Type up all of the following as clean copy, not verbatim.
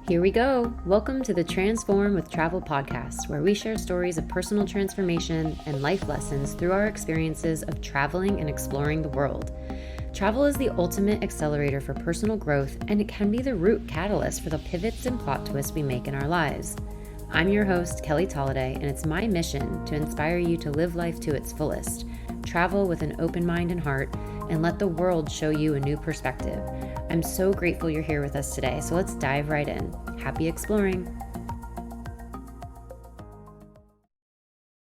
Here we go. Welcome to the Transform with Travel podcast, where we share stories of personal transformation and life lessons through our experiences of traveling and exploring the world. Travel is the ultimate accelerator for personal growth, and it can be the root catalyst for the pivots and plot twists we make in our lives. I'm your host, Kelly Tolliday, and it's my mission to inspire you to live life to its fullest, travel with an open mind and heart, and let the world show you a new perspective. I'm so grateful you're here with us today, so let's dive right in. Happy exploring.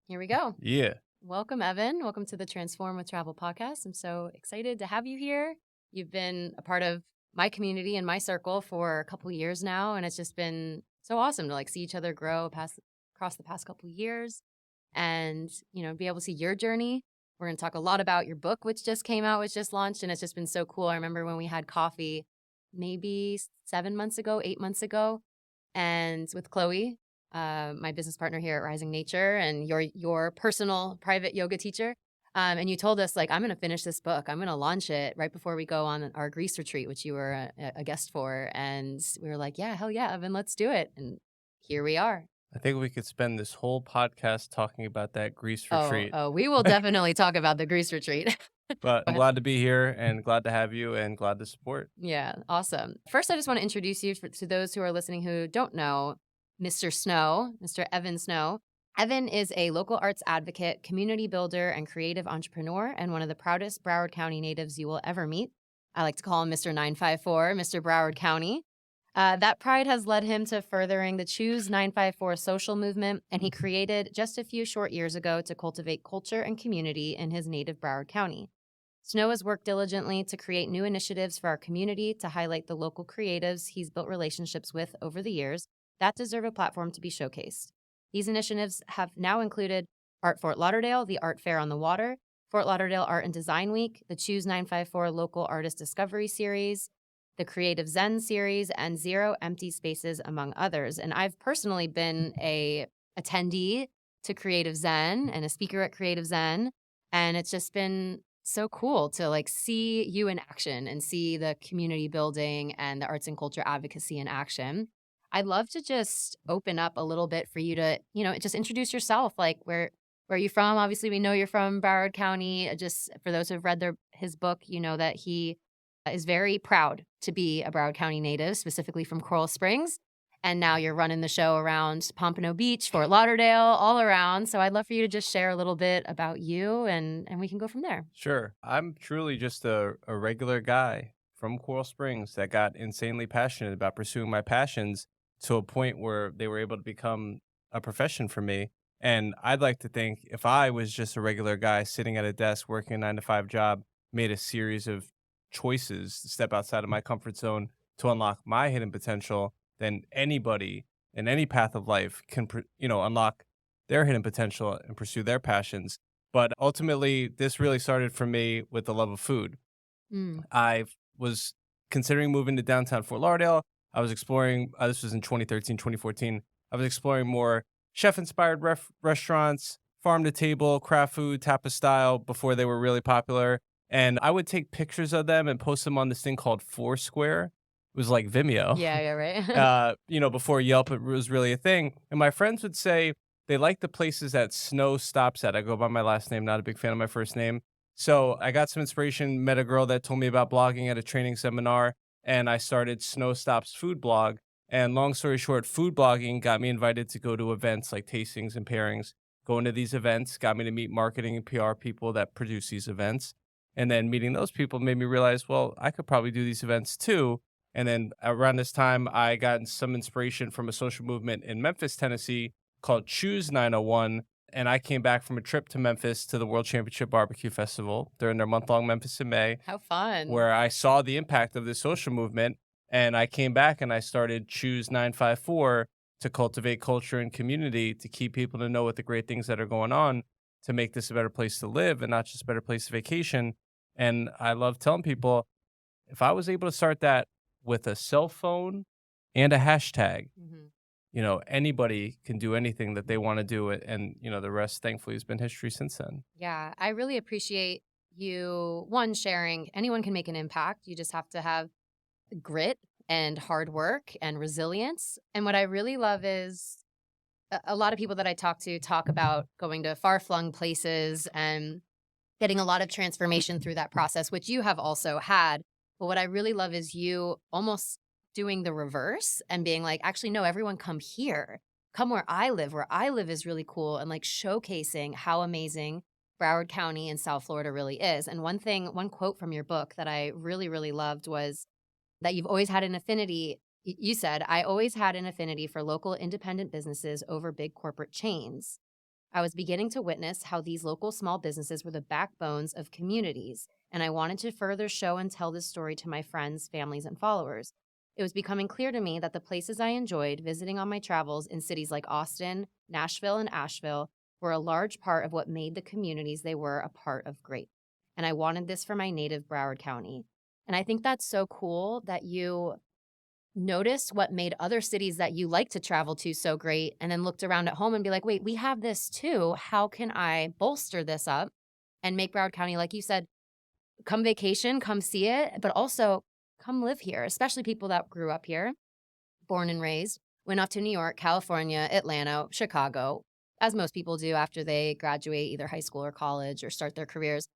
Here we go. Yeah. Welcome, Evan. Welcome to the Transform with Travel podcast. I'm so excited to have you here. You've been a part of my community and my circle for a couple of years now, and it's just been so awesome to see each other grow across the past couple of years and, be able to see your journey. We're going to talk a lot about your book, which just came out, which just launched, and it's just been so cool. I remember when we had coffee maybe 8 months ago, and with Chloe, my business partner here at Rising Nature and your personal private yoga teacher. And you told us, I'm going to finish this book. I'm going to launch it right before we go on our Greece retreat, which you were a guest for. And we were like, yeah, hell yeah, Evan, let's do it. And here we are. I think we could spend this whole podcast talking about that Greece retreat. Oh, we will definitely talk about the Greece retreat. But I'm glad to be here and glad to have you and glad to support. Yeah, awesome. First, I just want to introduce you to those who are listening who don't know Mr. Snow, Mr. Evan Snow. Evan is a local arts advocate, community builder, and creative entrepreneur, and one of the proudest Broward County natives you will ever meet. I like to call him Mr. 954, Mr. Broward County. That pride has led him to furthering the Choose 954 social movement, and he created just a few short years ago to cultivate culture and community in his native Broward County. Snow has worked diligently to create new initiatives for our community to highlight the local creatives he's built relationships with over the years that deserve a platform to be showcased. These initiatives have now included Art Fort Lauderdale, the Art Fair on the Water, Fort Lauderdale Art and Design Week, the Choose 954 Local Artist Discovery Series, the Creative Zen Series, and Zero Empty Spaces, among others. And I've personally been a attendee to Creative Zen and a speaker at Creative Zen, and it's just been so cool to see you in action and see the community building and the arts and culture advocacy in action. I'd love to just open up a little bit for you to, just introduce yourself. Where are you from? Obviously, we know you're from Broward County. Just for those who've read his book, you know that he is very proud to be a Broward County native, specifically from Coral Springs. And now you're running the show around Pompano Beach, Fort Lauderdale, all around. So I'd love for you to just share a little bit about you and we can go from there. Sure. I'm truly just a regular guy from Coral Springs that got insanely passionate about pursuing my passions to a point where they were able to become a profession for me. And I'd like to think if I was just a regular guy sitting at a desk working a 9-to-5 job, made a series of choices to step outside of my comfort zone to unlock my hidden potential, then anybody in any path of life can, unlock their hidden potential and pursue their passions. But ultimately, this really started for me with the love of food. I was considering moving to downtown Fort Lauderdale. I was exploring, this was in 2013, 2014. I was exploring more chef-inspired restaurants, farm-to-table, craft food, tapas style before they were really popular. And I would take pictures of them and post them on this thing called Foursquare. It was like Vimeo. Yeah, right. Before Yelp, it was really a thing. And my friends would say they like the places that Snow stops at. I go by my last name, not a big fan of my first name. So I got some inspiration, met a girl that told me about blogging at a training seminar, and I started Snow Stops Food Blog. And long story short, food blogging got me invited to go to events like tastings and pairings. Going to these events got me to meet marketing and PR people that produce these events. And then meeting those people made me realize, well, I could probably do these events too. And then around this time, I got some inspiration from a social movement in Memphis, Tennessee called Choose 901. And I came back from a trip to Memphis to the World Championship Barbecue Festival during their month-long Memphis in May. How fun. Where I saw the impact of this social movement. And I came back and I started Choose 954 to cultivate culture and community, to keep people to know what the great things that are going on, to make this a better place to live and not just a better place to vacation. And I love telling people, if I was able to start that with a cell phone and a hashtag, anybody can do anything that they want to do it. And, the rest, thankfully, has been history since then. Yeah, I really appreciate you, sharing. Anyone can make an impact. You just have to have grit and hard work and resilience. And what I really love is a lot of people that I talk to talk about going to far flung places and getting a lot of transformation through that process, which you have also had. But what I really love is you almost doing the reverse and being like, actually, no, everyone come here. Come where I live. Where I live is really cool, and like showcasing how amazing Broward County in South Florida really is. And one quote from your book that I really, really loved was that you've always had an affinity. You said, I always had an affinity for local independent businesses over big corporate chains. I was beginning to witness how these local small businesses were the backbones of communities, and I wanted to further show and tell this story to my friends, families, and followers. It was becoming clear to me that the places I enjoyed visiting on my travels in cities like Austin, Nashville, and Asheville were a large part of what made the communities they were a part of great. And I wanted this for my native Broward County. And I think that's so cool that you noticed what made other cities that you like to travel to so great, and then looked around at home and be like, wait, we have this too. How can I bolster this up and make Broward County, like you said, come vacation, come see it, but also come live here, especially people that grew up here, born and raised, went off to New York, California, Atlanta, Chicago, as most people do after they graduate either high school or college or start their careers.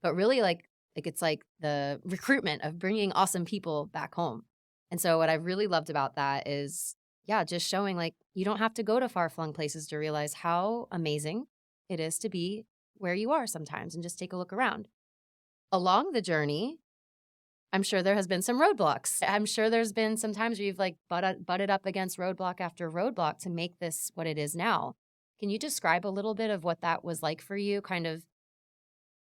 But really like it's like the recruitment of bringing awesome people back home. And so what I really loved about that is, yeah, just showing like you don't have to go to far-flung places to realize how amazing it is to be where you are sometimes, and just take a look around. Along the journey, I'm sure there has been some roadblocks. I'm sure there's been some times where you've like butted up against roadblock after roadblock to make this what it is now. Can you describe a little bit of what that was like for you, kind of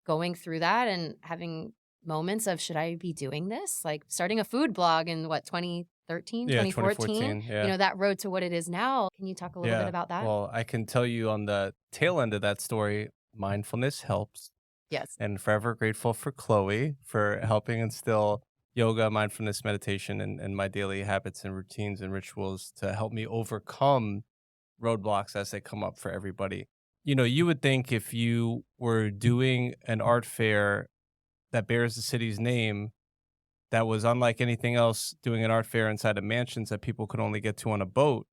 going through that and having moments of, should I be doing this? Like starting a food blog in what, 2013, Yeah, 2014? 2014. Yeah. That road to what it is now. Can you talk a little bit Yeah. about that? Well, I can tell you on the tail end of that story, mindfulness helps. Yes. And forever grateful for Chloe for helping instill yoga, mindfulness, meditation, and my daily habits and routines and rituals to help me overcome roadblocks as they come up for everybody. You would think if you were doing an art fair that bears the city's name, that was unlike anything else, doing an art fair inside of mansions that people could only get to on a boat,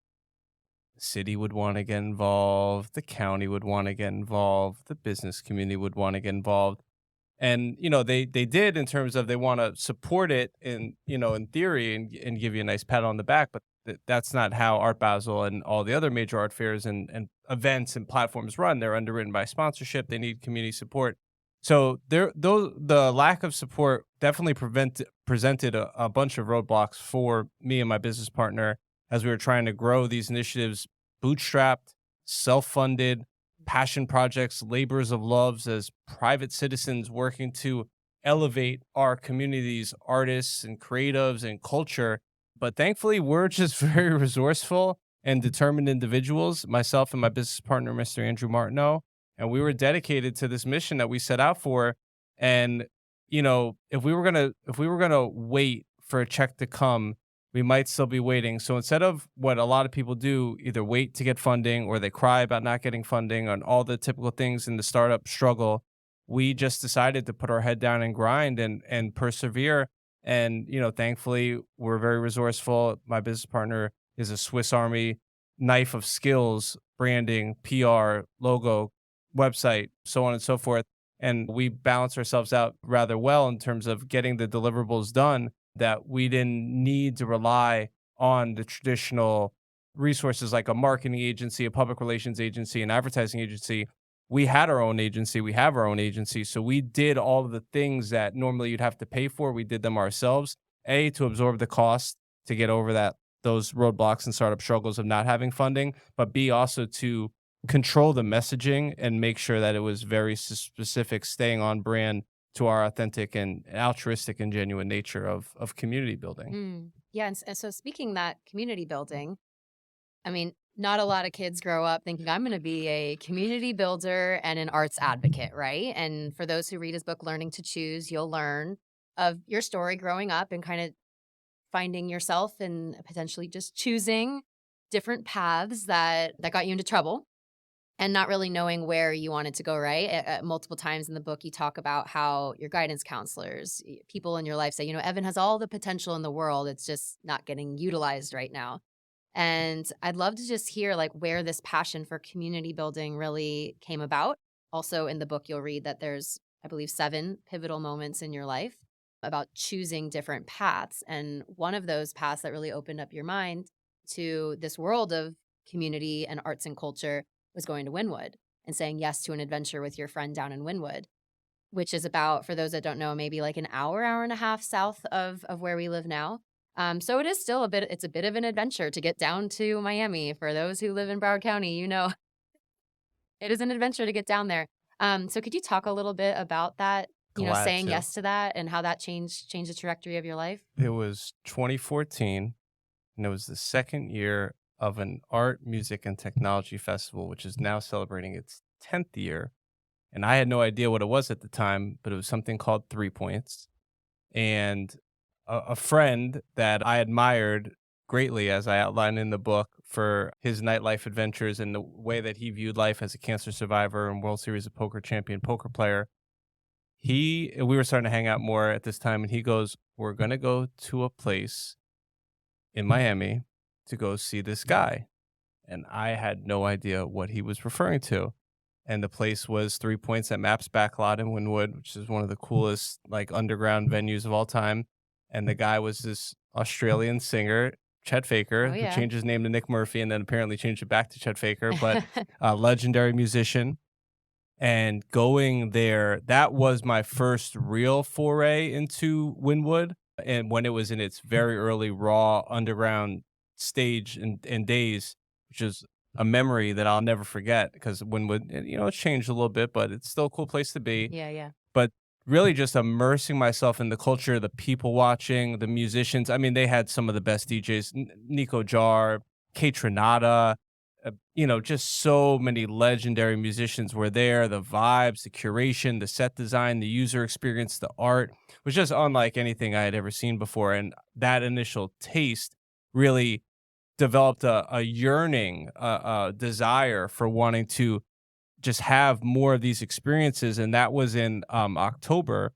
the city would want to get involved, the county would want to get involved, the business community would want to get involved. And they did, in terms of they want to support it in theory, and give you a nice pat on the back, but that's not how Art Basel and all the other major art fairs and events and platforms run. They're underwritten by sponsorship. They need community support. So the lack of support definitely presented a bunch of roadblocks for me and my business partner as we were trying to grow these initiatives, bootstrapped, self-funded, passion projects, labors of loves, as private citizens working to elevate our communities, artists and creatives and culture. But thankfully, we're just very resourceful and determined individuals, myself and my business partner, Mr. Andrew Martineau. And we were dedicated to this mission that we set out for. And, if we were gonna wait for a check to come, we might still be waiting. So instead of what a lot of people do, either wait to get funding or they cry about not getting funding and all the typical things in the startup struggle, we just decided to put our head down and grind and persevere. And, thankfully, we're very resourceful. My business partner is a Swiss Army knife of skills, branding, PR, logo, website, so on and so forth. And we balance ourselves out rather well in terms of getting the deliverables done, that we didn't need to rely on the traditional resources like a marketing agency, a public relations agency, an advertising agency. We had our own agency. We have our own agency. So we did all of the things that normally you'd have to pay for. We did them ourselves, A, to absorb the cost to get over those roadblocks and startup struggles of not having funding, but B, also to control the messaging and make sure that it was very specific, staying on brand to our authentic and altruistic and genuine nature of community building. Yeah. And so speaking that community building, I mean, not a lot of kids grow up thinking I'm going to be a community builder and an arts advocate, right? And for those who read his book, Learning to Choose, you'll learn of your story growing up and kind of finding yourself and potentially just choosing different paths that got you into trouble. and not really knowing where you wanted to go, right? Multiple times in the book, you talk about how your guidance counselors, people in your life say, Evan has all the potential in the world. It's just not getting utilized right now. And I'd love to just hear like where this passion for community building really came about. Also in the book, you'll read that there's, I believe, 7 pivotal moments in your life about choosing different paths. And one of those paths that really opened up your mind to this world of community and arts and culture was going to Wynwood and saying yes to an adventure with your friend down in Wynwood, which is about, for those that don't know, maybe like an hour and a half south of where we live now. So it is still it's a bit of an adventure to get down to Miami. For those who live in Broward County, it is an adventure to get down there. So could you talk a little bit about that, Glad saying to. yes to that and how that changed the trajectory of your life? It was 2014, and it was the second year of an art, music, and technology festival, which is now celebrating its 10th year. And I had no idea what it was at the time, but it was something called 3 Points. And a friend that I admired greatly, as I outlined in the book, for his nightlife adventures and the way that he viewed life as a cancer survivor and World Series of Poker champion poker player. We were starting to hang out more at this time, and he goes, "We're gonna go to a place in Miami to go see this guy." And I had no idea what he was referring to. And the place was 3 Points at Maps Backlot in Wynwood, which is one of the coolest like underground venues of all time. And the guy was this Australian singer, Chet Oh Faker, who yeah. changed his name to Nick Murphy and then apparently changed it back to Chet Faker, but a legendary musician. And going there, that was my first real foray into Wynwood. And when it was in its very early raw underground stage and days, which is a memory that I'll never forget because Wynwood, it's changed a little bit, but it's still a cool place to be. Yeah, yeah. But really just immersing myself in the culture, the people watching, the musicians. I mean, they had some of the best DJs, Nico Jar, Kate Trinata, just so many legendary musicians were there. The vibes, the curation, the set design, the user experience, the art was just unlike anything I had ever seen before. And that initial taste really developed a yearning, a desire for wanting to just have more of these experiences. And that was in October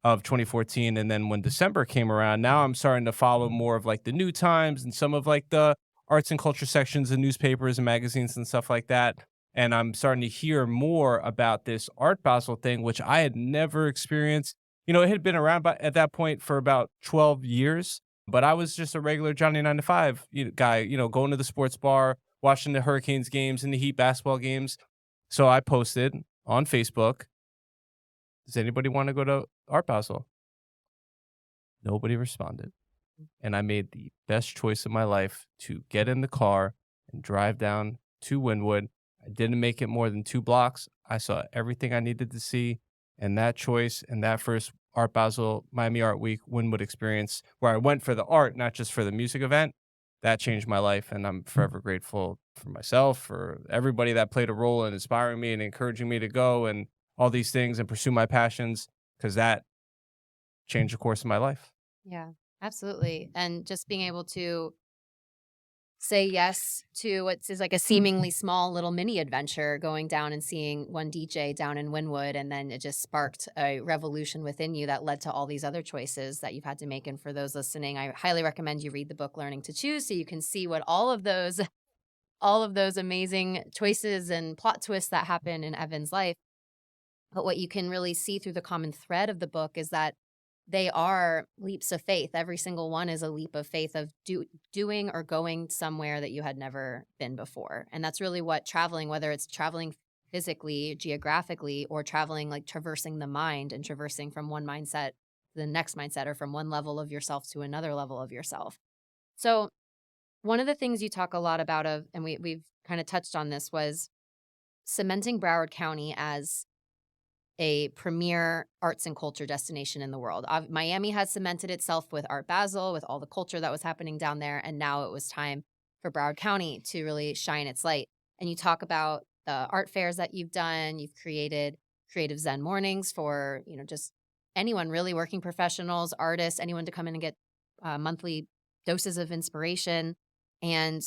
of 2014. And then when December came around, now I'm starting to follow more of like the New Times and some of like the arts and culture sections of newspapers and magazines and stuff like that. And I'm starting to hear more about this Art Basel thing, which I had never experienced. It had been around at that point for about 12 years, but I was just a regular Johnny 9 to 5 guy, going to the sports bar, watching the Hurricanes games and the Heat basketball games. So I posted on Facebook, does anybody want to go to Art Basel? Nobody responded. And I made the best choice of my life to get in the car and drive down to Wynwood. I didn't make it more than 2 blocks. I saw everything I needed to see. And that choice and that first Art Basel Miami Art Week Wynwood experience, where I went for the art, not just for the music event, that changed my life. And I'm forever grateful for myself, for everybody that played a role in inspiring me and encouraging me to go and all these things and pursue my passions, because that changed the course of my life. Yeah, absolutely. And just being able to say yes to what is like a seemingly small little mini adventure, going down and seeing one DJ down in Wynwood, and then it just sparked a revolution within you that led to all these other choices that you've had to make. And for those listening, I highly recommend you read the book Learning to Choose so you can see what all of those amazing choices and plot twists that happen in Evan's life. But what you can really see through the common thread of the book is that they are leaps of faith. Every single one is a leap of faith of doing or going somewhere that you had never been before. And that's really what traveling, whether it's traveling physically, geographically, or traveling like traversing the mind and traversing from one mindset to the next mindset, or from one level of yourself to another level of yourself. So one of the things you talk a lot about and we've kind of touched on this, was cementing Broward County as a premier arts and culture destination in the world. Miami has cemented itself with Art Basel, with all the culture that was happening down there, and now it was time for Broward County to really shine its light. And you talk about the art fairs that you've done. You've created creative Zen mornings for, just anyone really, working professionals, artists, anyone to come in and get monthly doses of inspiration. And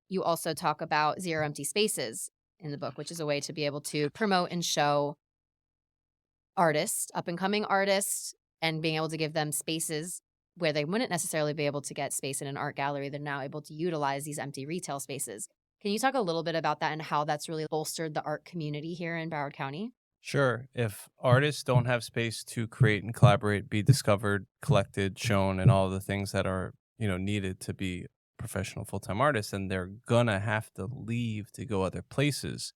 you also talk about Zero Empty Spaces, in the book, which is a way to be able to promote and show artists, up and coming artists, and being able to give them spaces where they wouldn't necessarily be able to get space in an art gallery. They're now able to utilize these empty retail spaces. Can you talk a little bit about that and how that's really bolstered the art community here in Broward County? Sure. If artists don't have space to create and collaborate, be discovered, collected, shown, and all the things that are, needed to be professional full-time artists, then they're gonna have to leave to go other places.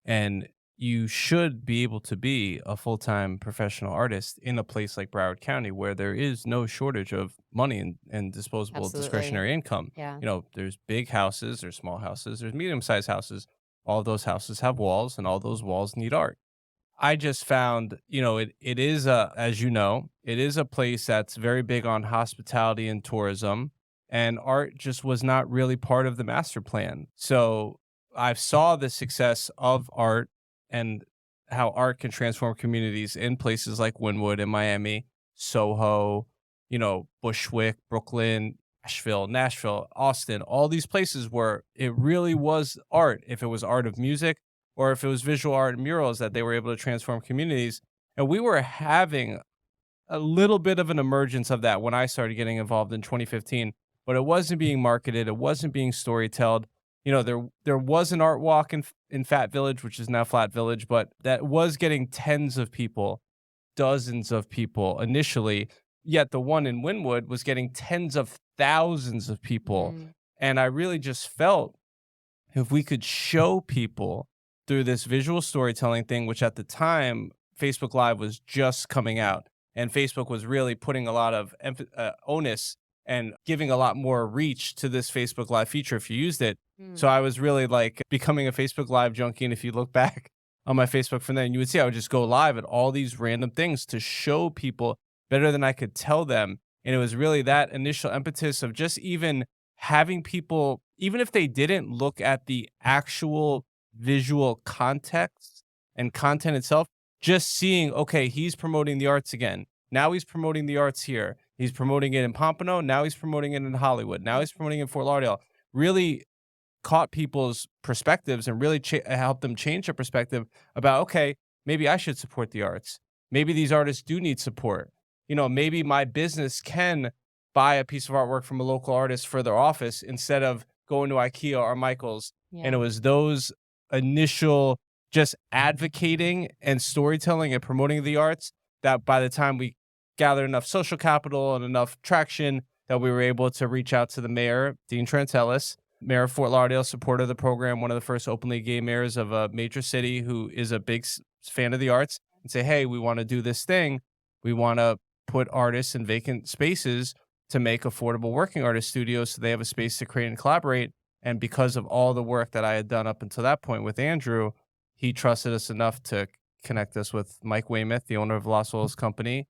And you should be able to be a full-time professional artist in a place like Broward County where there is no shortage of money and disposable Absolutely. discretionary income. Yeah. There's big houses, there's small houses, there's medium-sized houses. All of those houses have walls, and all those walls need art. I just found, it is as it is a place that's very big on hospitality and tourism, and art just was not really part of the master plan. So I saw the success of art and how art can transform communities in places like Wynwood in Miami, Soho, Bushwick, Brooklyn, Nashville, Austin, all these places where it really was art. If it was art of music, or if it was visual art and murals, that they were able to transform communities. And we were having a little bit of an emergence of that when I started getting involved in 2015, but it wasn't being marketed. It wasn't being storytelled. There was an art walk in Fat Village, which is now Flat Village, but that was getting tens of people, dozens of people initially. Yet the one in Wynwood was getting tens of thousands of people. Mm. And I really just felt if we could show people through this visual storytelling thing, which at the time, Facebook Live was just coming out, and Facebook was really putting a lot of onus and giving a lot more reach to this Facebook Live feature if you used it. So I was really like becoming a Facebook Live junkie. And if you look back on my Facebook from then, you would see I would just go live at all these random things to show people better than I could tell them. And it was really that initial impetus of just even having people, even if they didn't look at the actual visual context and content itself, just seeing, okay, he's promoting the arts again. Now he's promoting the arts here. He's promoting it in Pompano. Now he's promoting it in Hollywood. Now he's promoting it in Fort Lauderdale. Really caught people's perspectives and really helped them change their perspective about, okay, maybe I should support the arts. Maybe these artists do need support. Maybe my business can buy a piece of artwork from a local artist for their office instead of going to IKEA or Michael's. Yeah. And it was those initial just advocating and storytelling and promoting the arts that by the time we gathered enough social capital and enough traction that we were able to reach out to the mayor, Dean Trantellis, mayor of Fort Lauderdale, supporter of the program, one of the first openly gay mayors of a major city who is a big fan of the arts, and say, hey, we want to do this thing. We want to put artists in vacant spaces to make affordable working artist studios so they have a space to create and collaborate. And because of all the work that I had done up until that point with Andrew, he trusted us enough to connect us with Mike Weymouth, the owner of Los Oils Company.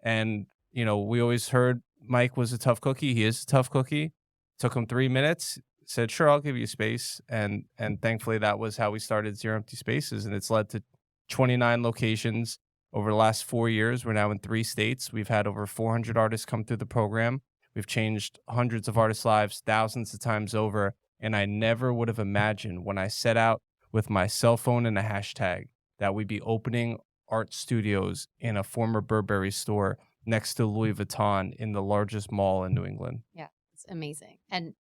And, we always heard Mike was a tough cookie. He is a tough cookie. Took him 3 minutes, said, sure, I'll give you space. And thankfully, that was how we started Zero Empty Spaces. And it's led to 29 locations over the last 4 years. We're now in 3 states. We've had over 400 artists come through the program. We've changed hundreds of artists' lives thousands of times over. And I never would have imagined when I set out with my cell phone and a hashtag that we'd be opening art studios in a former Burberry store next to Louis Vuitton in the largest mall in New England. Yeah, it's amazing. And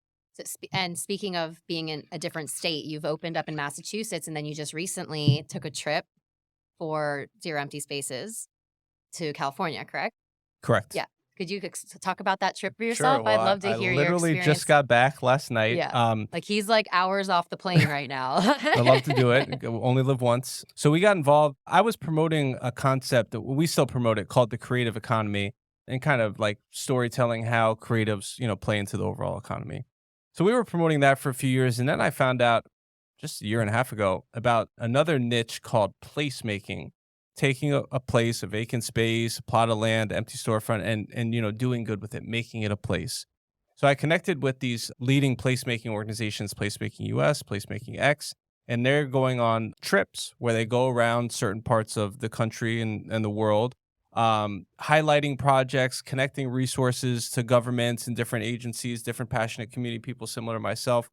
speaking of being in a different state, you've opened up in Massachusetts, and then you just recently took a trip for Zero Empty Spaces to California, correct? Correct. Yeah. Could you talk about that trip for yourself? Sure. Well, I'd love to hear your literally experience. just got back last night. Yeah. Like he's like hours off the plane right now. I love to do it. Only live once. So we got involved. I was promoting a concept that we still promote it called the creative economy, and kind of like storytelling how creatives, play into the overall economy. So we were promoting that for a few years. And then I found out just a year and a half ago about another niche called placemaking. Taking a place, a vacant space, a plot of land, empty storefront, and doing good with it, making it a place. So I connected with these leading placemaking organizations, Placemaking US, Placemaking X, and they're going on trips where they go around certain parts of the country and the world, highlighting projects, connecting resources to governments and different agencies, different passionate community people similar to myself.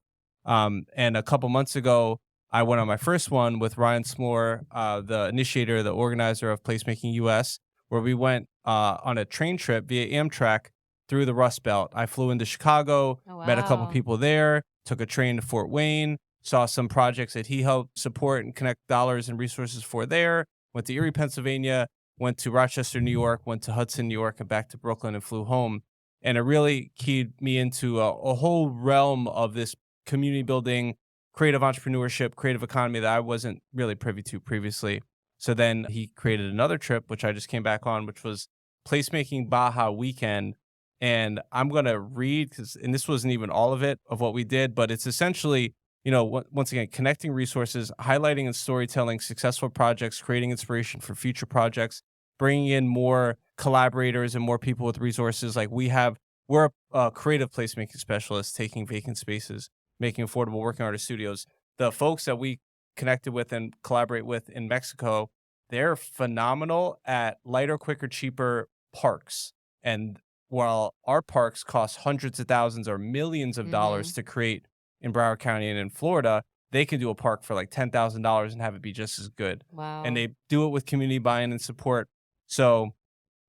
And a couple months ago, I went on my first one with Ryan Smore, the initiator, the organizer of Placemaking US, where we went on a train trip via Amtrak through the Rust Belt. I flew into Chicago, Oh, met a couple wow. people there, took a train to Fort Wayne, saw some projects that he helped support and connect dollars and resources for there, went to Erie, Pennsylvania, went to Rochester, New York, went to Hudson, New York, and back to Brooklyn and flew home. And it really keyed me into a whole realm of this community building, creative entrepreneurship, creative economy that I wasn't really privy to previously. So then he created another trip, which I just came back on, which was Placemaking Baja Weekend. And I'm going to read, and this wasn't even all of it of what we did, but it's essentially, once again, connecting resources, highlighting and storytelling successful projects, creating inspiration for future projects, bringing in more collaborators and more people with resources. Like we're a creative placemaking specialist, taking vacant spaces, making affordable working artist studios. The folks that we connected with and collaborate with in Mexico, they're phenomenal at lighter, quicker, cheaper parks. And while our parks cost hundreds of thousands or millions of dollars Mm-hmm. to create in Broward County and in Florida, they can do a park for like $10,000 and have it be just as good. And Wow. they do it with community buy-in and support. So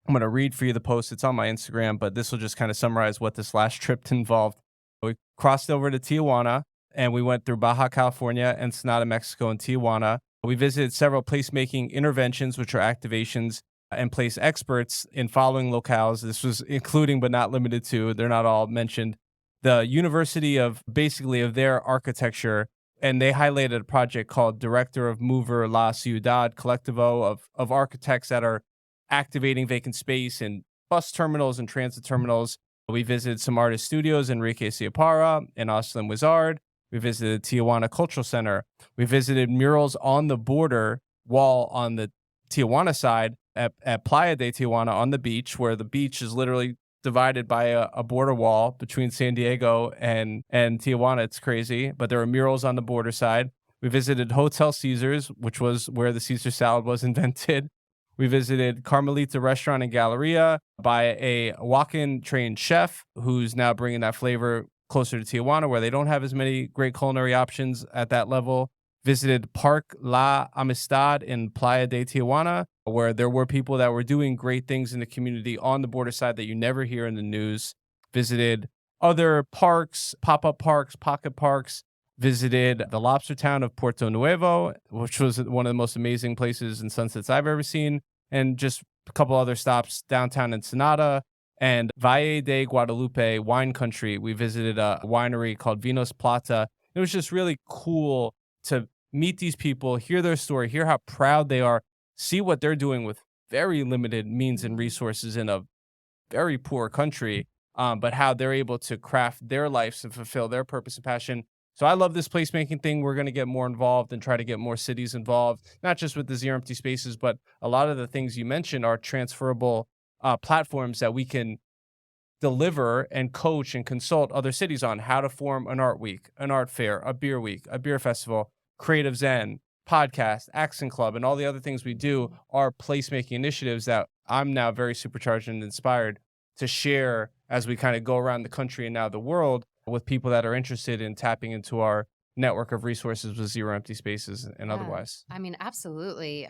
I'm going to read for you the post. It's on my Instagram, but this will just kind of summarize what this last trip involved. We crossed over to Tijuana and we went through Baja California, Ensenada, Mexico, and Tijuana. We visited several placemaking interventions, which are activations, and place experts in following locales. This was including but not limited to, they're not all mentioned, the University of their architecture. And they highlighted a project called Director of Mover La Ciudad Colectivo of architects that are activating vacant space in bus terminals and transit terminals. We visited some artist studios, Enrique Ciapara and Austin Wizard. We visited Tijuana Cultural Center. We visited murals on the border wall on the Tijuana side at Playa de Tijuana on the beach, where the beach is literally divided by a border wall between San Diego and Tijuana. It's crazy, but there are murals on the border side. We visited Hotel Caesars, which was where the Caesar salad was invented. We visited Carmelita Restaurant and Galleria by a walk-in trained chef who's now bringing that flavor closer to Tijuana, where they don't have as many great culinary options at that level. Visited Park La Amistad in Playa de Tijuana, where there were people that were doing great things in the community on the border side that you never hear in the news. Visited other parks, pop-up parks, pocket parks. Visited the lobster town of Puerto Nuevo, which was one of the most amazing places and sunsets I've ever seen. And just a couple other stops downtown Ensenada and Valle de Guadalupe wine country. We visited a winery called Vinos Plata. It was just really cool to meet these people, hear their story, hear how proud they are, see what they're doing with very limited means and Mhm. resources in a very poor country, but how they're able to craft their lives and fulfill their purpose and passion. So I love this placemaking thing. We're going to get more involved and try to get more cities involved, not just with the zero empty spaces, but a lot of the things you mentioned are transferable platforms that we can deliver and coach and consult other cities on how to form an art week, an art fair, week, a beer festival, creative zen, podcast, accent club, and all the other things we do are placemaking initiatives that I'm now very supercharged and inspired to share as we kind of go around the country and now the world with people that are interested in tapping into our network of resources with zero empty spaces and Yeah. otherwise. I mean, absolutely.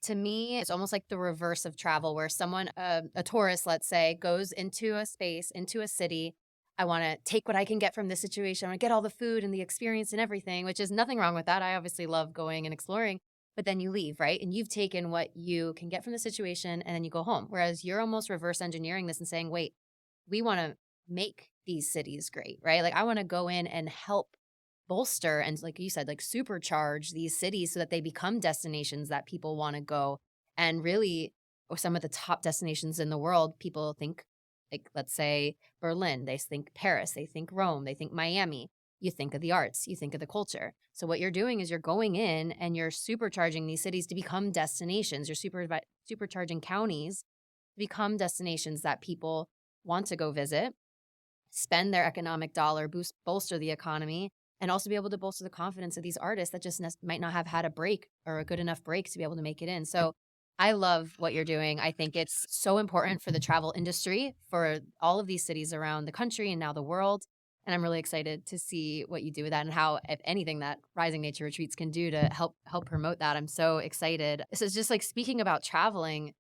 To me, it's almost like the reverse of travel where someone, a tourist, let's say, goes into a space, into a city. I want to take what I can get from this situation. I want to get all the food and the experience and everything, which is nothing wrong with that. I obviously love going and exploring, but then you leave, right? And you've taken what you can get from the situation and then you go home. Whereas you're almost reverse engineering this and saying, wait, we want to make these cities great, right? Like I want to go in and help bolster and like you said, like supercharge these cities so that they become destinations that people want to go. And really, some of the top destinations in the world, people think like, let's say Berlin, they think Paris, they think Rome, they think Miami. You think of the arts, you think of the culture. So what you're doing is you're going in and you're supercharging these cities to become destinations. You're supercharging counties to become destinations that people want to go visit, spend their economic dollar, bolster the economy, and also be able to bolster the confidence of these artists that just might not have had a break or a good enough break to be able to make it in. So I love what you're doing. I think it's so important for the travel industry, for all of these cities around the country and now the world. And I'm really excited to see what you do with that and how, if anything, that Rising Nature Retreats can do to help promote that. I'm so excited. So it's just like speaking about traveling,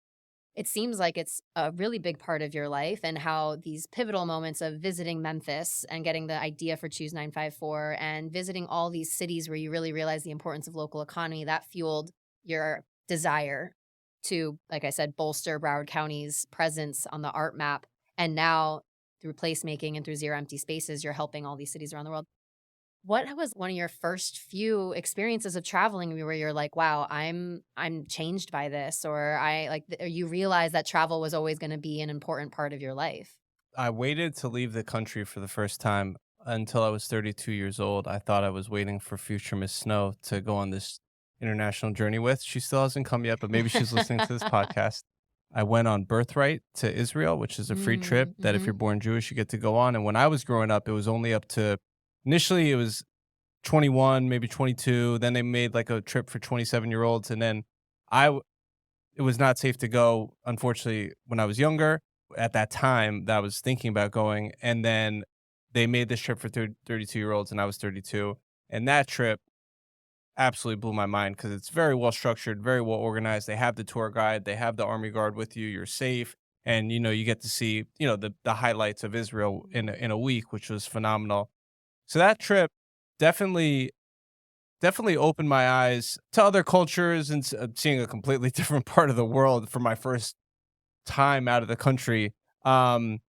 it seems like it's a really big part of your life and how these pivotal moments of visiting Memphis and getting the idea for Choose 954 and visiting all these cities where you really realize the importance of local economy, that fueled your desire to, like I said, bolster Broward County's presence on the art map. And now through placemaking and through Zero Empty Spaces, you're helping all these cities around the world. What was one of your first few experiences of traveling where you're like, "Wow, I'm changed by this," or I like, or you realize that travel was always gonna be an important part of your life? I waited to leave the country for the first time until I was 32 years old. I thought I was waiting for future Miss Snow to go on this international journey with. She still hasn't come yet, but maybe she's listening to this podcast. I went on Birthright to Israel, which is a free trip Mm, that if you're mhm. born Jewish, you get to go on. And when I was growing up, it was only up to initially it was 21, maybe 22. Then they made like a trip for 27-year-olds. And then it was not safe to go, unfortunately, when I was younger. At that time, that I was thinking about going, and then they made this trip for 32-year-olds, and I was 32, and that trip absolutely blew my mind because it's very well structured, very well organized. They have the tour guide, they have the army guard with you, you're safe, and, you get to see, the highlights of Israel in a week, which was phenomenal. So that trip definitely definitely opened my eyes to other cultures and seeing a completely different part of the world for my first time out of the country. Um,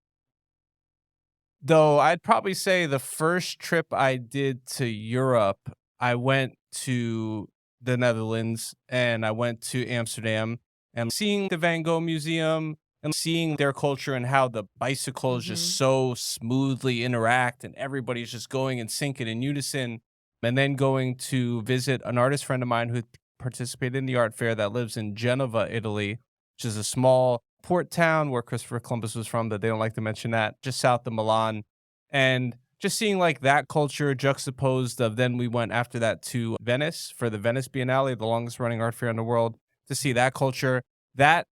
though I'd probably say the first trip I did to Europe, I went to the Netherlands and I went to Amsterdam and seeing the Van Gogh Museum and seeing their culture and how the bicycles just Mhm. so smoothly interact and everybody's just going and syncing in unison. And then going to visit an artist friend of mine who participated in the art fair that lives in Genova, Italy, which is a small port town where Christopher Columbus was from, that they don't like to mention that, just south of Milan. And just seeing like that culture juxtaposed of then we went after that to Venice for the Venice Biennale, the longest running art fair in the world, to see that culture. That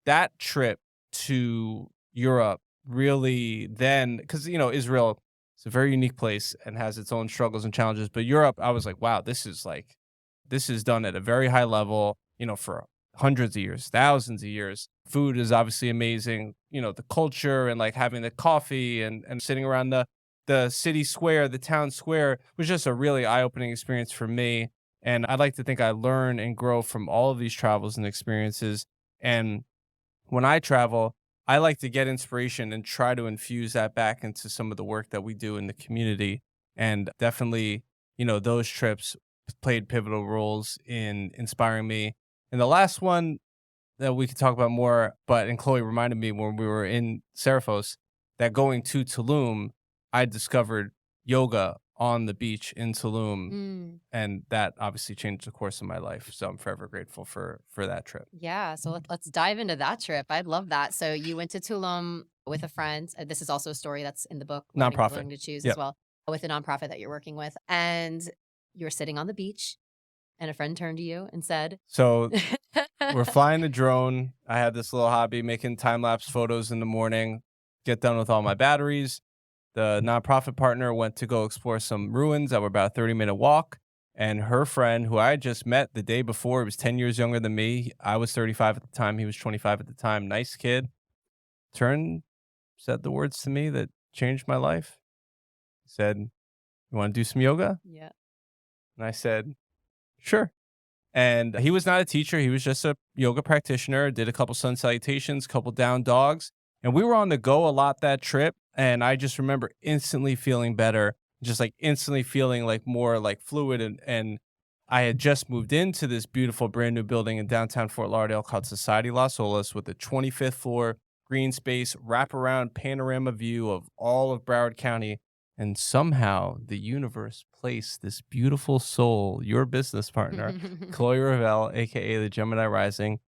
that trip to Europe really then, because Israel is a very unique place and has its own struggles and challenges. But Europe, I was like, wow, this is done at a very high level, for hundreds of years, thousands of years. Food is obviously amazing, the culture and like having the coffee and sitting around the city square, the town square was just a really eye-opening experience for me. And I'd like to think I learn and grow from all of these travels and experiences. And when I travel, I like to get inspiration and try to infuse that back into some of the work that we do in the community. And definitely, those trips played pivotal roles in inspiring me. And the last one that we could talk about more, and Chloe reminded me when we were in Seraphos that going to Tulum, I discovered yoga on the beach in Tulum, Mm. and that obviously changed the course of my life. So I'm forever grateful for that trip. Yeah, so let's dive into that trip. I'd love that. So you went to Tulum with a friend. This is also a story that's in the book, Nonprofit. Learning to Choose as Yep. well, with a nonprofit that you're working with. And you were sitting on the beach, and a friend turned to you and said, So we're flying the drone. I had this little hobby making time lapse photos in the morning, get done with all my batteries. The nonprofit partner went to go explore some ruins that were about a 30-minute walk. And her friend, who I had just met the day before, he was 10 years younger than me. I was 35 at the time. He was 25 at the time. Nice kid. Turned, said the words to me that changed my life. He said, "You want to do some yoga?" Yeah. And I said, "Sure." And he was not a teacher. He was just a yoga practitioner, did a couple sun salutations, couple down dogs. And we were on the go a lot that trip. And I just remember instantly feeling better, just like instantly feeling like more like fluid. And I had just moved into this beautiful brand new building in downtown Fort Lauderdale called Society Las Olas with a 25th floor green space, wraparound panorama view of all of Broward County. And somehow the universe placed this beautiful soul, your business partner, Chloe Ravel, aka the Gemini Rising,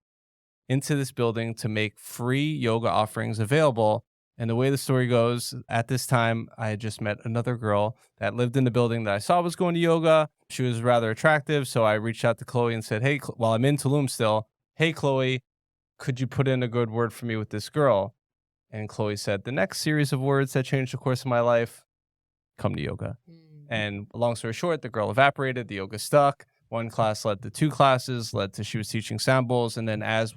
into this building to make free yoga offerings available. And the way the story goes, at this time, I had just met another girl that lived in the building that I saw was going to yoga. She was rather attractive. So I reached out to Chloe and said, "Hey, while I'm in Tulum still, hey, Chloe, could you put in a good word for me with this girl?" And Chloe said, the next series of words that changed the course of my life: come to yoga. Mm. And long story short, the girl evaporated, the yoga stuck. One class led to two classes, led to she was teaching sound bowls. And then as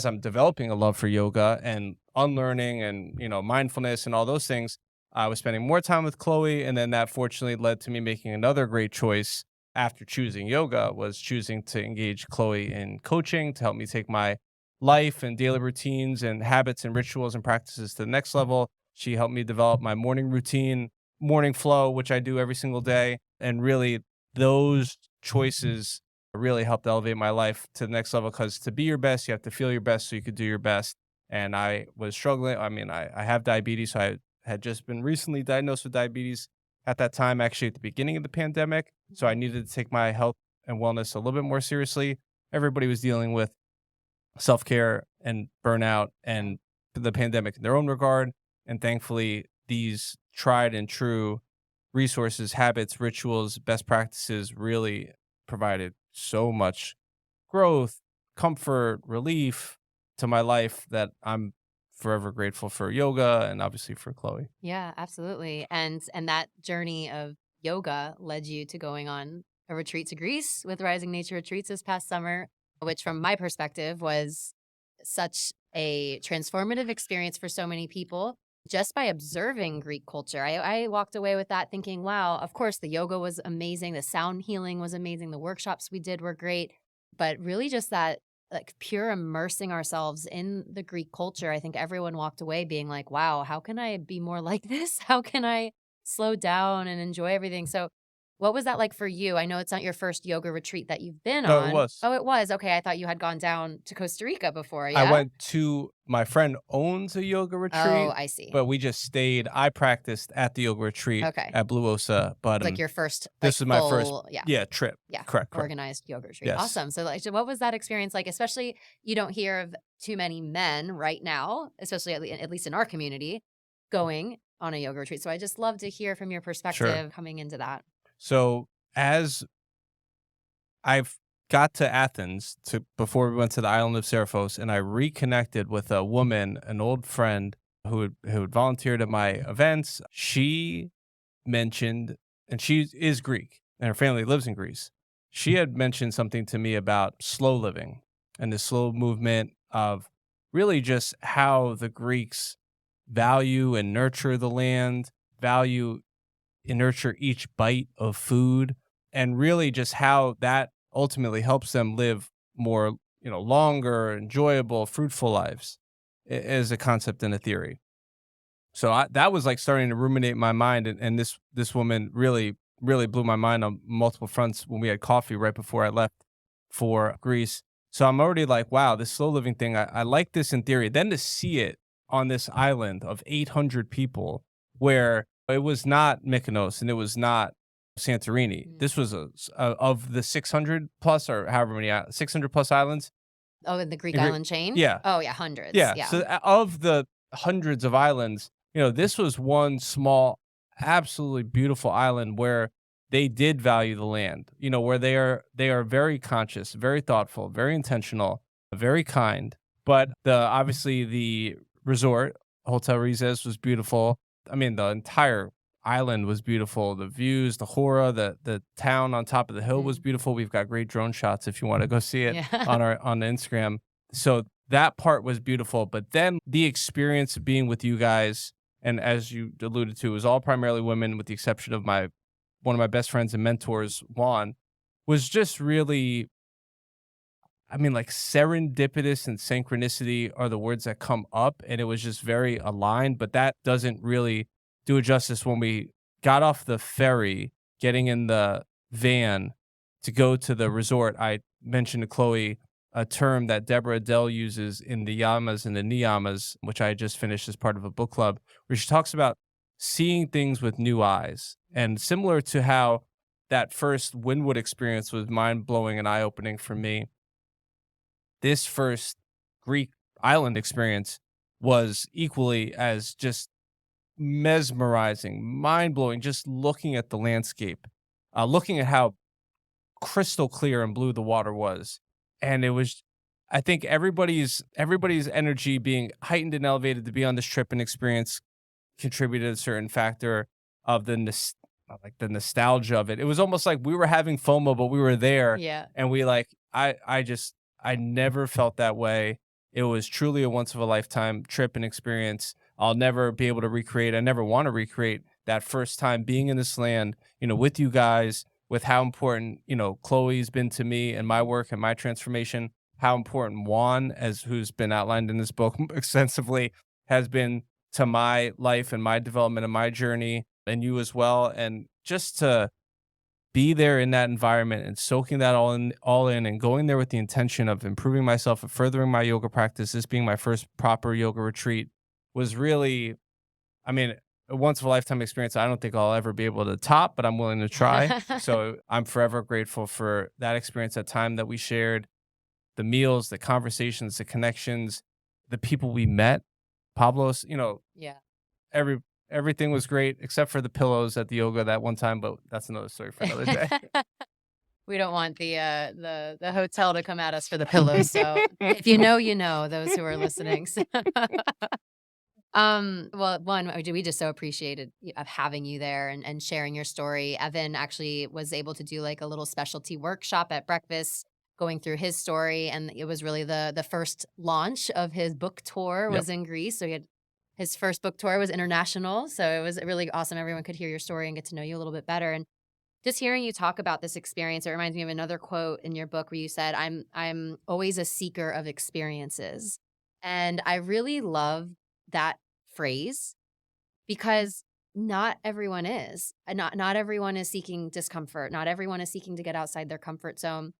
I'm developing a love for yoga and unlearning and, mindfulness and all those things, I was spending more time with Chloe. And then that fortunately led to me making another great choice after choosing yoga, was choosing to engage Chloe in coaching to help me take my life and daily routines and habits and rituals and practices to the next level. She helped me develop my morning routine, morning flow, which I do every single day. And really, those choices really helped elevate my life to the next level, because to be your best, you have to feel your best so you could do your best. And I was struggling. I mean, I have diabetes. So I had just been recently diagnosed with diabetes at that time, actually at the beginning of the pandemic. So I needed to take my health and wellness a little bit more seriously. Everybody was dealing with self-care and burnout and the pandemic in their own regard. And thankfully, these tried and true resources, habits, rituals, best practices really provided so much growth, comfort, relief to my life that I'm forever grateful for yoga and obviously for Chloe. Yeah, absolutely. And that journey of yoga led you to going on a retreat to Greece with Rising Nature Retreats this past summer, which from my perspective was such a transformative experience for so many people. Just by observing Greek culture, I walked away with that thinking, wow, of course, the yoga was amazing. The sound healing was amazing. The workshops we did were great. But really just that like pure immersing ourselves in the Greek culture, I think everyone walked away being like, wow, how can I be more like this? How can I slow down and enjoy everything? So, what was that like for you? I know it's not your first yoga retreat that you've been No, it on. was. Oh, it was. Okay. I thought you had gone down to Costa Rica before. I Yeah. went to my friend owns a yoga Oh, retreat, I see. but we just stayed. I practiced at the yoga retreat Okay. at Blue Osa, but It's like your first, like this was my first, full, yeah. yeah, trip. Yeah. Correct. Organized yoga retreat. Yes. Awesome. So, like, so what was that experience like? Especially, you don't hear of too many men right now, especially at least in our community, going on a yoga retreat. So, I just love to hear from your Sure. perspective coming into that. So as I've got to Athens before we went to the island of Seraphos, and I reconnected with a woman, an old friend who had volunteered at my events. She mentioned, and she is Greek, and her family lives in Greece. She had mentioned something to me about slow living and the slow movement of really just how the Greeks value and nurture the land, value and nurture each bite of food, and really just how that ultimately helps them live more, longer, enjoyable, fruitful lives as a concept and a theory. So that was like starting to ruminate in my mind, and this woman really really blew my mind on multiple fronts when we had coffee right before I left for Greece. So I'm already like, wow, this slow living thing, I like this in theory. Then to see it on this island of 800 people, where it was not Mykonos and it was not Santorini. Mm. This was of the 600 plus or however many 600 plus islands. Oh, in the Greek In Gre- island chain? Yeah, Oh, yeah, hundreds. yeah. Yeah. So of the hundreds of islands, this was one small, absolutely beautiful island where they did value the land. Where they are very conscious, very thoughtful, very intentional, very kind. But obviously the resort, Hotel Rizes, was beautiful. I mean, the entire island was beautiful. The views, the Hora, the town on top of the hill was Mm. beautiful. We've got great drone shots if you want to go see it Yeah. on the Instagram. So that part was beautiful. But then the experience of being with you guys, and as you alluded to, it was all primarily women, with the exception of one of my best friends and mentors, Juan, was just really, I mean, like serendipitous and synchronicity are the words that come up. And it was just very aligned, but that doesn't really do it justice. When we got off the ferry, getting in the van to go to the resort, I mentioned to Chloe a term that Deborah Adele uses in the yamas and the niyamas, which I just finished as part of a book club, where she talks about seeing things with new eyes. And similar to how that first Wynwood experience was mind blowing and eye opening for me, this first Greek island experience was equally as just mesmerizing, mind blowing, just looking at the landscape, looking at how crystal clear and blue the water was. And it was, I think everybody's energy being heightened and elevated to be on this trip and experience contributed a certain factor. of the nostalgia of it. It was almost like we were having FOMO, but we were there, Yeah. and we like I never felt that way. It was truly a once of a lifetime trip and experience. I'll never be able to recreate. I never want to recreate that first time being in this land, with you guys, with how important, Chloe's been to me and my work and my transformation, how important Juan, as who's been outlined in this book extensively, has been to my life and my development and my journey, and you as well. And just to be there in that environment and soaking that all in and going there with the intention of improving myself and furthering my yoga practice, this being my first proper yoga retreat, was really, I mean, a once of a lifetime experience. I don't think I'll ever be able to top, but I'm willing to try. So I'm forever grateful for that experience, that time that we shared, the meals, the conversations, the connections, the people we met. Pablo's, Yeah. every everything was great except for the pillows at the yoga that one time, but that's another story for another day. We don't want the hotel to come at us for the pillows. So if you know, you know, those who are listening. So, well, one, we just so appreciated of having you there and sharing your story. Evan actually was able to do like a little specialty workshop at breakfast, going through his story, and it was really the first launch of his book tour Yep. was in Greece. So he had his first book tour was international. So it was really awesome. Everyone could hear your story and get to know you a little bit better. And just hearing you talk about this experience, it reminds me of another quote in your book where you said, I'm always a seeker of experiences. And I really love that phrase because not everyone is. Not everyone is seeking discomfort. Not everyone is seeking to get outside their comfort zone.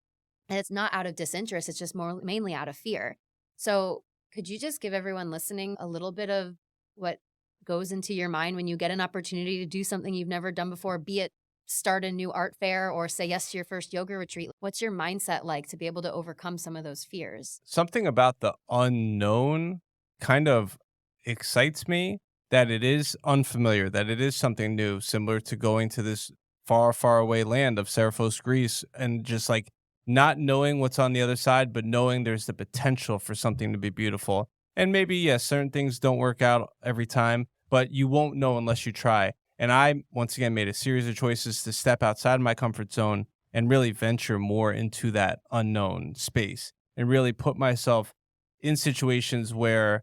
And it's not out of disinterest, it's just more mainly out of fear. So could you just give everyone listening a little bit of what goes into your mind when you get an opportunity to do something you've never done before, be it start a new art fair or say yes to your first yoga retreat? What's your mindset like to be able to overcome some of those fears? Something about the unknown kind of excites me, that it is unfamiliar, that it is something new, similar to going to this far, far away land of Seraphos, Greece, and just like not knowing what's on the other side, but knowing there's the potential for something to be beautiful. And maybe, yes, certain things don't work out every time, but you won't know unless you try. And I, once again, made a series of choices to step outside my comfort zone and really venture more into that unknown space and really put myself in situations where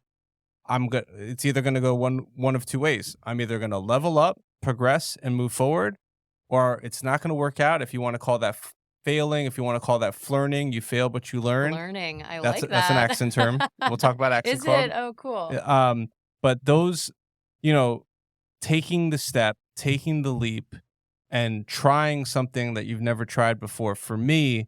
it's either going to go one of two ways. I'm either going to level up, progress, and move forward, or it's not going to work out. If you want to call that failing, if you want to call that flirting, you fail, but you learn. Learning. I That's like that's an that. accent term. We'll talk about accent Is club. it? Oh, cool. But those, you know, taking the step, taking the leap, and trying something that you've never tried before, for me,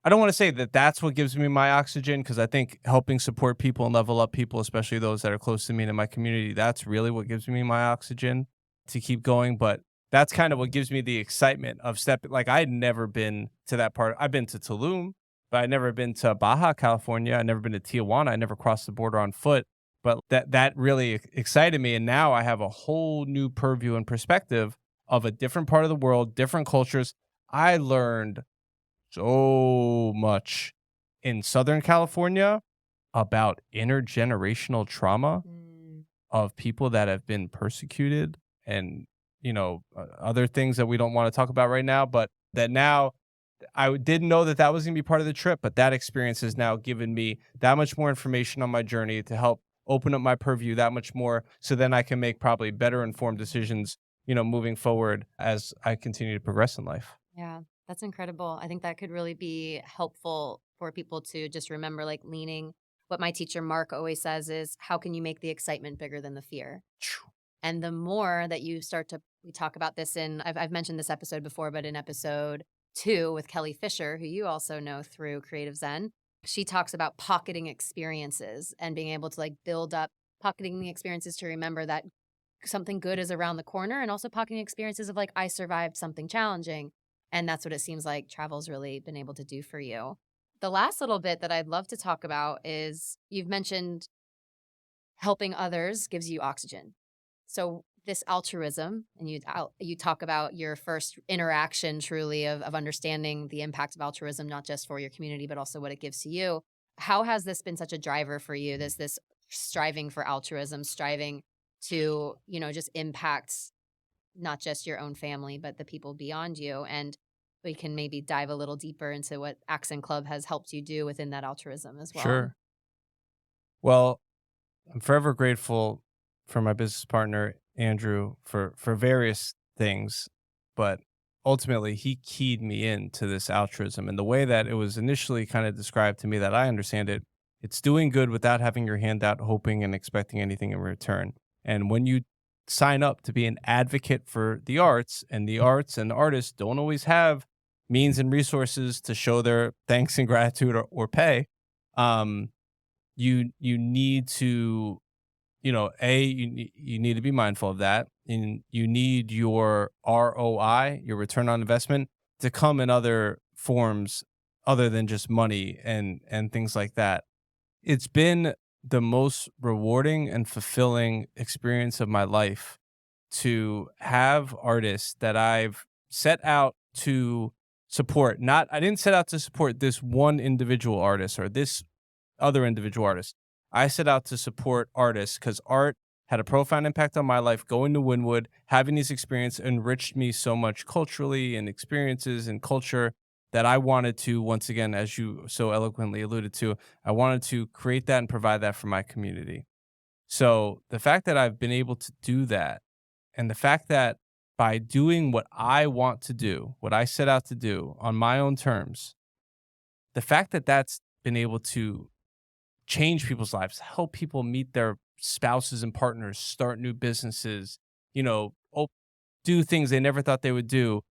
I don't want to say that that's what gives me my oxygen, because I think helping support people and level up people, especially those that are close to me and in my community, that's really what gives me my oxygen to keep going. But that's kind of what gives me the excitement of stepping. Like, I had never been to that part. I've been to Tulum, but I'd never been to Baja, California. I'd never been to Tijuana. I never crossed the border on foot. But that really excited me. And now I have a whole new purview and perspective of a different part of the world, different cultures. I learned so much in Southern California about intergenerational trauma Mm. of people that have been persecuted and, other things that we don't want to talk about right now, but that now didn't know that was going to be part of the trip, but that experience has now given me that much more information on my journey to help open up my purview that much more, so then I can make probably better informed decisions, moving forward as I continue to progress in life. Yeah, that's incredible. I think that could really be helpful for people to just remember, like leaning. What my teacher Mark always says is, how can you make the excitement bigger than the fear? And the more that you start to, we talk about this I've mentioned this episode before, but in episode 2 with Kelly Fisher, who you also know through Creative Zen, she talks about pocketing experiences and being able to like build up, pocketing the experiences to remember that something good is around the corner, and also pocketing experiences of like, I survived something challenging. And that's what it seems like travel's really been able to do for you. The last little bit that I'd love to talk about is, you've mentioned helping others gives you oxygen. So this altruism, and you talk about your first interaction truly of understanding the impact of altruism, not just for your community, but also what it gives to you. How has this been such a driver for you? This striving for altruism, striving to, just impact not just your own family, but the people beyond you. And we can maybe dive a little deeper into what Accent Club has helped you do within that altruism as well. Sure. Well, I'm forever grateful for my business partner Andrew for various things, but ultimately he keyed me into this altruism. And the way that it was initially kind of described to me, that I understand it, it's doing good without having your hand out, hoping and expecting anything in return. And when you sign up to be an advocate for the arts and artists don't always have means and resources to show their thanks and gratitude, or pay, um, you need to, you need to be mindful of that, and you need your ROI, your return on investment, to come in other forms other than just money and things like that. It's been the most rewarding and fulfilling experience of my life to have artists that I've set out to support. Not I didn't set out to support this one individual artist or this other individual artists. I set out to support artists because art had a profound impact on my life. Going to Wynwood, having these experiences enriched me so much culturally, and experiences and culture, that I wanted to, once again, as you so eloquently alluded to, I wanted to create that and provide that for my community. So the fact that I've been able to do that, and the fact that by doing what I want to do, what I set out to do on my own terms, the fact that that's been able to change people's lives, help people meet their spouses and partners, start new businesses, do things they never thought they would do,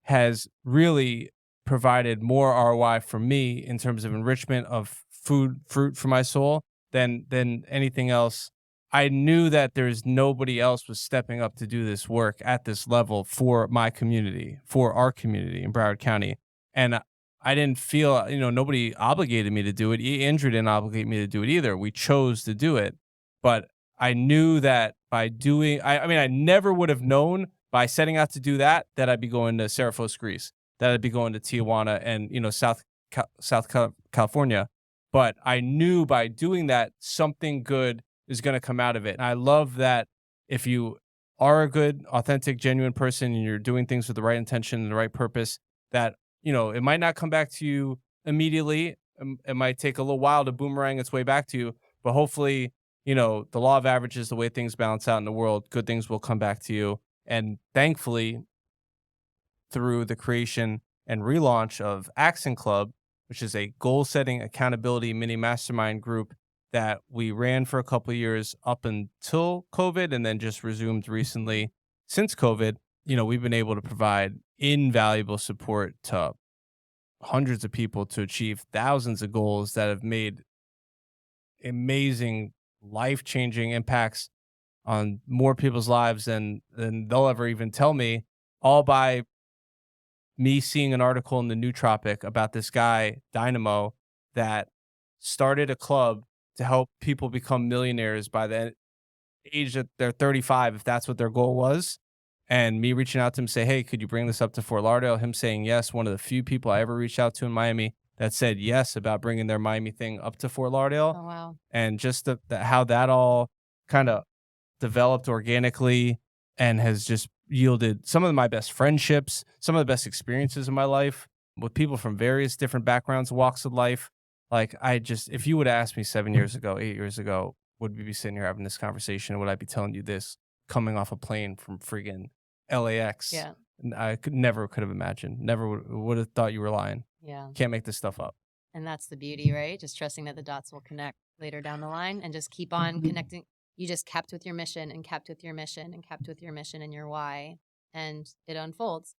has really provided more ROI for me in terms of enrichment of fruit for my soul than anything else. I knew that there's nobody else was stepping up to do this work at this level for my community, for our community in Broward County. And I didn't feel, nobody obligated me to do it. Andrew didn't obligate me to do it either. We chose to do it. But I knew that by doing, I never would have known by setting out to do that, that I'd be going to Serafos, Greece, that I'd be going to Tijuana and, California. But I knew by doing that, something good is going to come out of it. And I love that if you are a good, authentic, genuine person and you're doing things with the right intention and the right purpose, that, it might not come back to you immediately. It might take a little while to boomerang its way back to you, but hopefully, the law of averages, the way things balance out in the world, good things will come back to you. And thankfully, through the creation and relaunch of Accent Club, which is a goal-setting accountability mini mastermind group that we ran for a couple of years up until COVID and then just resumed recently since COVID, we've been able to provide invaluable support to hundreds of people to achieve thousands of goals that have made amazing, life-changing impacts on more people's lives than they'll ever even tell me, all by me seeing an article in the New Tropic about this guy, Dynamo, that started a club to help people become millionaires by the age that they're 35, if that's what their goal was. And me reaching out to him, say, hey, could you bring this up to Fort Lauderdale? Him saying yes. One of the few people I ever reached out to in Miami that said yes about bringing their Miami thing up to Fort Lauderdale. Oh, wow. And just how that all kind of developed organically and has just yielded some of my best friendships, some of the best experiences in my life with people from various different backgrounds, walks of life. Like, if you would have asked me 7 years ago, 8 years ago, would we be sitting here having this conversation? Would I be telling you this coming off a plane from friggin' LAX? Yeah. I never could have imagined. Never would have thought you were lying. Yeah. Can't make this stuff up. And that's the beauty, right? Just trusting that the dots will connect later down the line and just keep on connecting. You just kept with your mission and kept with your mission and kept with your mission and your why, and it unfolds.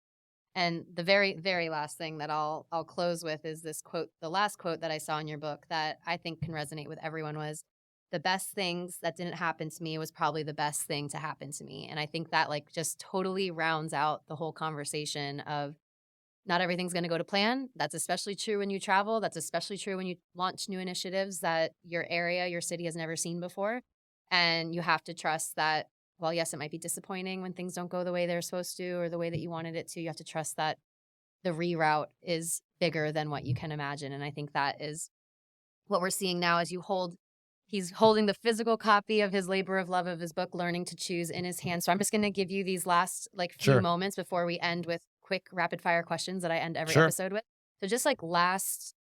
And the very, very last thing that I'll close with is this quote, the last quote that I saw in your book that I think can resonate with everyone was, the best things that didn't happen to me was probably the best thing to happen to me. And I think that just totally rounds out the whole conversation of not everything's going to go to plan. That's especially true when you travel. That's especially true when you launch new initiatives that your area, your city has never seen before. And you have to trust that, well, yes, it might be disappointing when things don't go the way they're supposed to or the way that you wanted it to. You have to trust that the reroute is bigger than what you can imagine. And I think that is what we're seeing now as you hold He's holding the physical copy of his labor of love of his book, Learning to Choose, in his hand. So I'm just going to give you these last few Sure. moments before we end with quick rapid fire questions that I end every Sure. episode with. So just last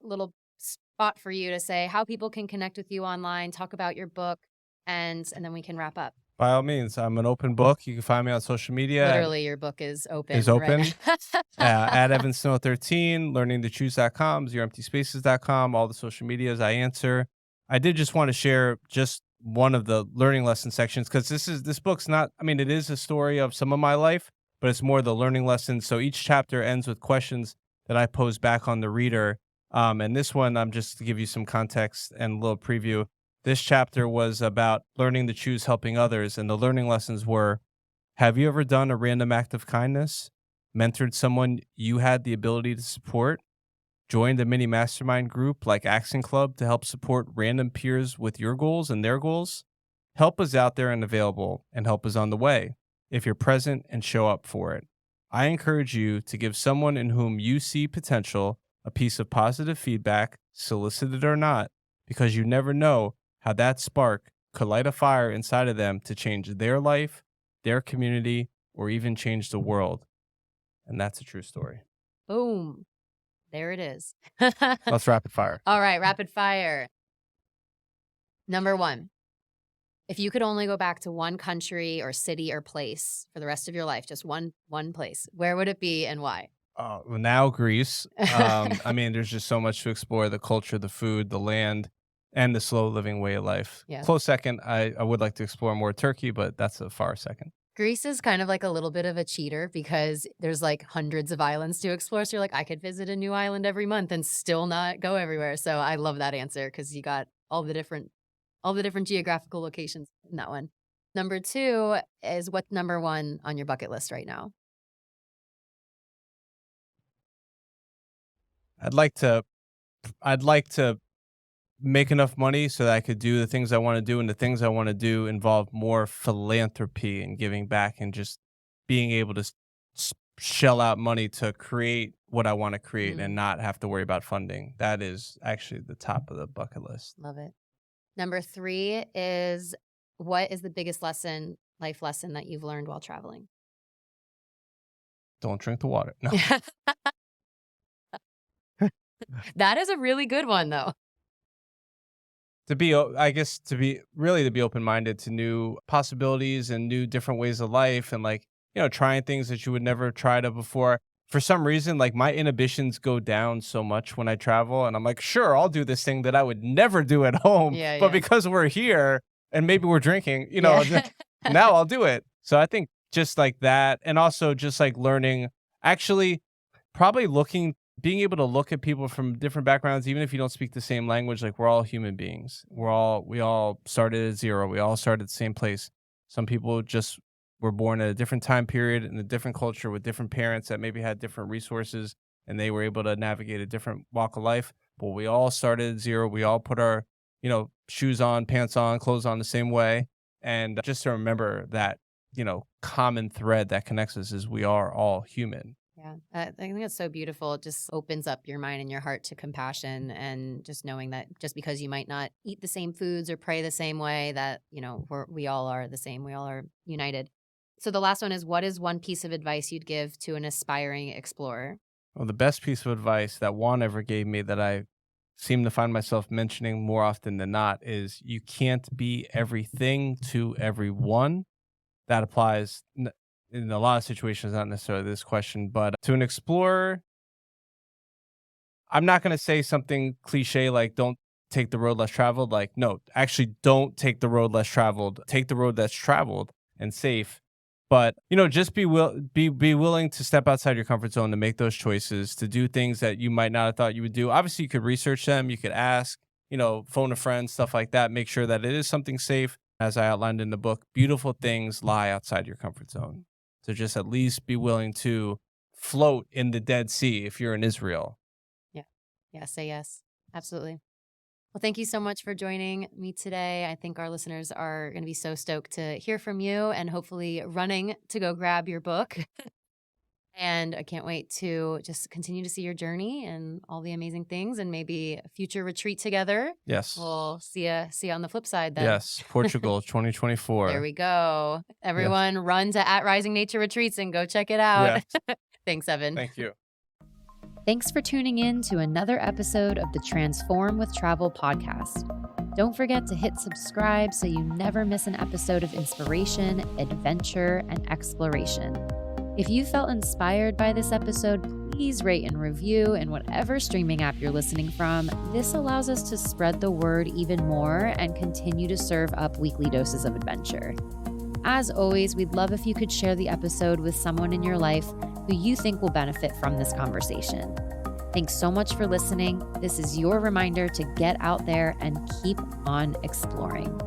little spot for you to say how people can connect with you online, talk about your book, and then we can wrap up. By all means, I'm an open book. You can find me on social media. Literally, your book is open. Is open. Right At evansnow13, learningtochoose.com, zeroemptyspaces.com, all the social medias I answer. I did just want to share just one of the learning lesson sections, because this book's not, I mean, it is a story of some of my life, but it's more the learning lessons. So each chapter ends with questions that I pose back on the reader. And this one, I'm just to give you some context and a little preview. This chapter was about learning to choose helping others, and the learning lessons were: have you ever done a random act of kindness? Mentored someone you had the ability to support? Joined a mini mastermind group like Action Club to help support random peers with your goals and their goals? Help is out there and available, and help is on the way if you're present and show up for it. I encourage you to give someone in whom you see potential a piece of positive feedback, solicited or not, because you never know how that spark could light a fire inside of them to change their life, their community, or even change the world. And that's a true story. Boom. There it is. Let's rapid fire. All right, rapid fire. Number 1. If you could only go back to one country or city or place for the rest of your life, just one place, where would it be and why? Well, now Greece. I mean, there's just so much to explore: the culture, the food, the land, and the slow living way of life. Yeah. Close second, I would like to explore more Turkey, but that's a far second. Greece is kind of a little bit of a cheater because there's hundreds of islands to explore. So you're I could visit a new island every month and still not go everywhere. So I love that answer because you got all the different geographical locations in that one. Number 2 is what's number 1 on your bucket list right now? I'd like to make enough money so that I could do the things I want to do, and the things I want to do involve more philanthropy and giving back and just being able to shell out money to create what I want to create and not have to worry about funding. That is actually the top of the bucket list. Love it. Number 3 is, what is the biggest life lesson that you've learned while traveling? Don't drink the water. No. That is a really good one, though. To be open-minded to new possibilities and new different ways of life, and trying things that you would never have tried before. For some reason, my inhibitions go down so much when I travel, and I'm sure, I'll do this thing that I would never do at home. Yeah, but yeah. because we're here and maybe we're drinking, now I'll do it. So I think just like that, and also just learning, actually, probably being able to look at people from different backgrounds, even if you don't speak the same language. We're all human beings. We all started at zero. We all started at the same place. Some people just were born at a different time period in a different culture with different parents that maybe had different resources, and they were able to navigate a different walk of life. But we all started at zero. We all put our, shoes on, pants on, clothes on the same way. And just to remember that, common thread that connects us is we are all human. Yeah, I think that's so beautiful. It just opens up your mind and your heart to compassion, and just knowing that just because you might not eat the same foods or pray the same way, that, we all are the same. We all are united. So the last one is, what is one piece of advice you'd give to an aspiring explorer? Well, the best piece of advice that Juan ever gave me, that I seem to find myself mentioning more often than not, is you can't be everything to everyone. That applies in a lot of situations, not necessarily this question, but to an explorer, I'm not going to say something cliche like don't take the road less traveled. No, actually don't take the road less traveled. Take the road that's traveled and safe. But, just be willing to step outside your comfort zone, to make those choices, to do things that you might not have thought you would do. Obviously, you could research them. You could ask, phone a friend, stuff like that. Make sure that it is something safe. As I outlined in the book, beautiful things lie outside your comfort zone. So just at least be willing to float in the Dead Sea if you're in Israel. Yeah, say yes. Absolutely. Well, thank you so much for joining me today. I think our listeners are going to be so stoked to hear from you, and hopefully running to go grab your book. And I can't wait to just continue to see your journey and all the amazing things, and maybe a future retreat together. Yes. We'll see you on the flip side then. Yes. Portugal 2024. There we go. Everyone run to At Rising Nature Retreats and go check it out. Yes. Thanks, Evan. Thank you. Thanks for tuning in to another episode of the Transform with Travel podcast. Don't forget to hit subscribe so you never miss an episode of inspiration, adventure, and exploration. If you felt inspired by this episode, please rate and review in whatever streaming app you're listening from. This allows us to spread the word even more and continue to serve up weekly doses of adventure. As always, we'd love if you could share the episode with someone in your life who you think will benefit from this conversation. Thanks so much for listening. This is your reminder to get out there and keep on exploring.